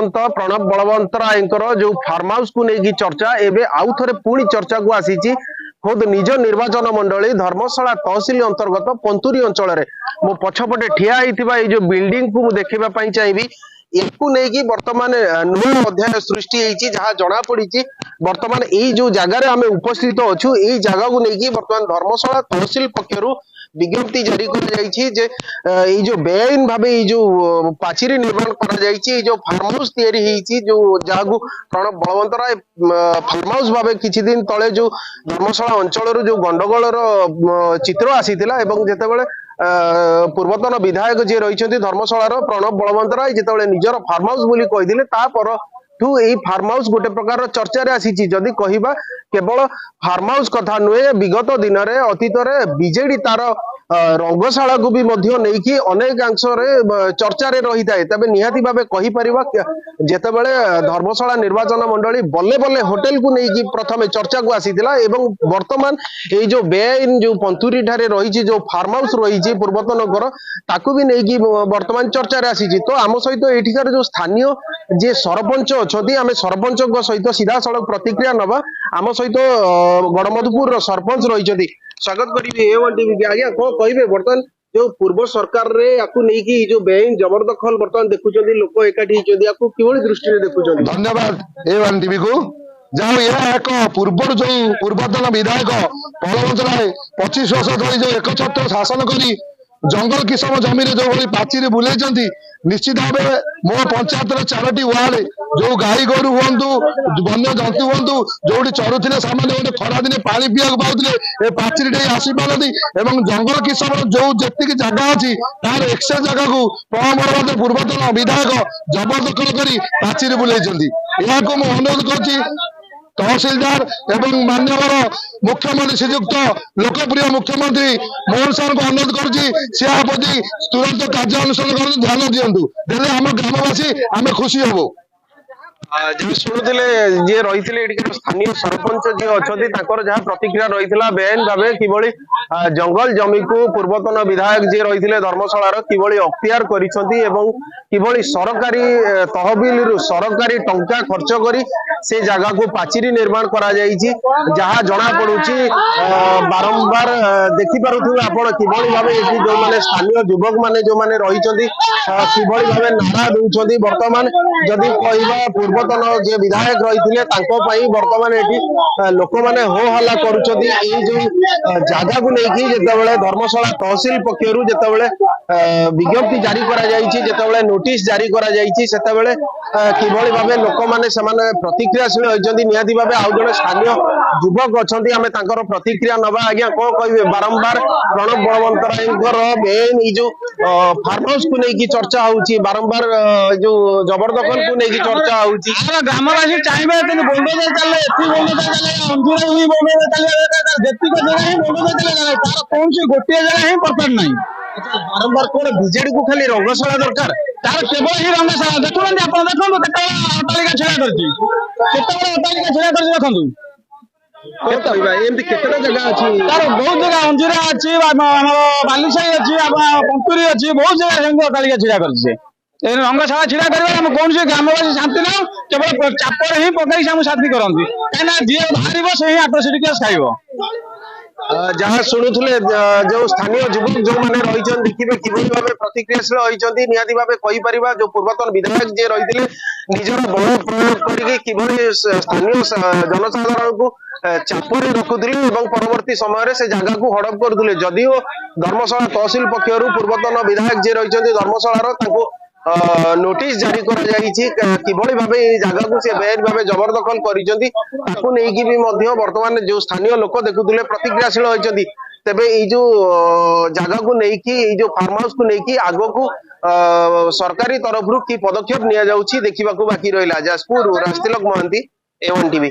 पर्यंत प्रणब बलवंतरायकर जो farm house को लेकिन चर्चा एवं आउ थे पुणी चर्चा को आसी खुद निज निर्वाचन मंडली धर्मशाला तहसिल अंतर्गत पंतुरी अंचल मो पछपटे ठिया होता जो बिल्डिंग को देखा चाहिए याकू नहीं बर्तमान नुआ अध्याय सृष्टि होती जहाँ जना पड़ी बर्तमान यही जो जगार आम उपस्थित अच्छु यही जगह को लेकिन बर्तमान धर्मशाला तहसिल पक्षर विज्ञप्ति जारी कर जो बेआईन भाव जो पाचेरी निर्माण कर जो फार्म हाउस जो जहाँ प्रणब बलवंत राय फार्म हाउस भाव किछि दिन तले जो धर्मशाला अंचल जो गंडगोल चित्र आसीथिला एवं जेतेबेले पूर्वतन विधायक जी रही धर्मशाला प्रणब बलवंत राय जिते निजर फार्म हाउस बोली कही तापर यही फार्म हाउस गोटे प्रकार चर्चा आसी जदि कहवा केवल फार्म हाउस कथा नुहे विगत दिन में अतीत बीजेडी तार रंगशाला को भी नहीं अनेक अंश चर्चा रही थाए तबे निहाती भाव कहीपर जितेबले धर्मशाला निर्वाचन मंडली बल्ले बल्ले होटेल को लेकिन प्रथम चर्चा को आसीथिला एवं वर्तमान ये जो बेआईन जो पंतुरी ठारे रही जो फार्म हाउस रही पूर्वतन घर ताकू भी नहीं वर्तमान चर्चा आसी तो आम सहित एठिकार जो स्थानीय जे सरपंच अच्छा आम सरपंच सहित सीधा सड़क प्रतिक्रिया नवा आम सहित गड़मधुपुर सरपंच रही स्वागत करी आज्ञा कौन कहे बर्तमान जो पूर्व सरकार रे याकू नहीं जो बेआईन जबरदखल बर्तमान देखुं लोक एकाठी कि दृष्टि देखुं। धन्यवाद ए1 टीवी को जहाँ यह एक पूर्व जो पूर्वतन विधायक बलवंत राय 25 वर्ष धरी जो एकछत्र शासन करी जंगल किसम जमीन जो भाई पाचेरी बुले निश्चित भाव मो पंचायत 4टी वार्ड जो गाई गोरु हूँ वन्य जंतु हूँ जो चरुले सामान्य गोटे खरा दिन पा पीवा पाते पाचेरी आसी पारती जंगल किसम जो जी जगह अच्छी तार एक्सेस जगह को प्रणब पूर्वतन विधायक जबरदखल कर पाचेरी बुले अनुरोध कर तहसीलदार एवं मान्यवर मुख्यमंत्री श्रीजुक्त लोकप्रिय मुख्यमंत्री मोहन साहब को अनुरोध करुँच तुरंत कार्य अनुष्ठान कर ध्यान दिंतु देने आम ग्रामवासी आम खुशी हबू। जब शुणुले जी रही स्थानीय सरपंच जी अच्छा जहाँ प्रतिक्रिया रही बेआईन भाव कि जंगल जमी को पूर्वतन विधायक जी रही धर्मशाला कि अख्तियार कर सरकारी तहबिल सरकारी टंका खर्च कर से जगह को पाचेरी निर्माण करा जहाँ जना पड़ी बारंबार देखिपे आप कि जो मैंने स्थानीय युवक मैंने जो मैंने रही कि भाव नारा दौरान बर्तमान जदि कह पूर्वतन जे विधायक रही बर्तमान ये लोक मैंने हो हल्ला कर जगह को लेकिन जितेबाला धर्मशाला तहसिल पक्षर जितेबाला विज्ञप्ति जारी कर नोटिस जारी कर भाव लोक मैंने प्रतिक्रियाशील होती निहाती भाव आउ जड़े स्थानीय युवक अच्छा आम प्रतिक्रिया नवा आज्ञा कौन कहे बारंबार प्रणब बलवंत राय बेआईन जो फार्म हाउस को लेकिन चर्चा होची बारंबार जो जबरदखल को लेकिन चर्चा होची ग्रामवासी चाहिए बोलडोजर चले कौन सी गोटे जगह ही परफेक्ट नहीं बारंबार कौन बीजेडी को खाली रंगशाला दरकार तार केवल ही रंगशाला देखुं देखो अट्टालिका छड़ा कर जगह अच्छी तार बहुत जगह अंजीरा अच्छी बालिशाही अच्छी पंतुरी अच्छी बहुत जगह अट्टालिका छिड़ा कर रंगशाला छिड़ा कर कौन सी ग्रामवासी शांति ना केवल चापर ही पकड़ शांति करती कहीं जी बाहर से ही आट्रोसिटी केस खाइब जहाँ शुणुले जो स्थानीय युवक जो मैंने रही देखिए कि भाव प्रतिक्रियाशील होती निहाती भाव कहीपर जो पूर्वतन विधायक जी रही निजर बल प्रयोग कर स्थानीय जनसाधारण को चापरे रखुले परवर्ती समय से जगह को हड़प करुले जदिओ धर्मशाला तहसिल पक्षर पूर्वतन विधायक जी रही धर्मशाला नोटिस जारी कर भाव जगह को सी बेआईन भाव जबरदखल कर बर्तमान जो स्थानीय लोक देखुले प्रतिक्रियाशील होती तेबे जो जगह को लेकिन जो फार्म हाउस को लेकिन आग को सरकारी तरफ कि पदक्षेप निया देखा बाकी रहा। Jajpur Rajtilak Mohanty A1 TV.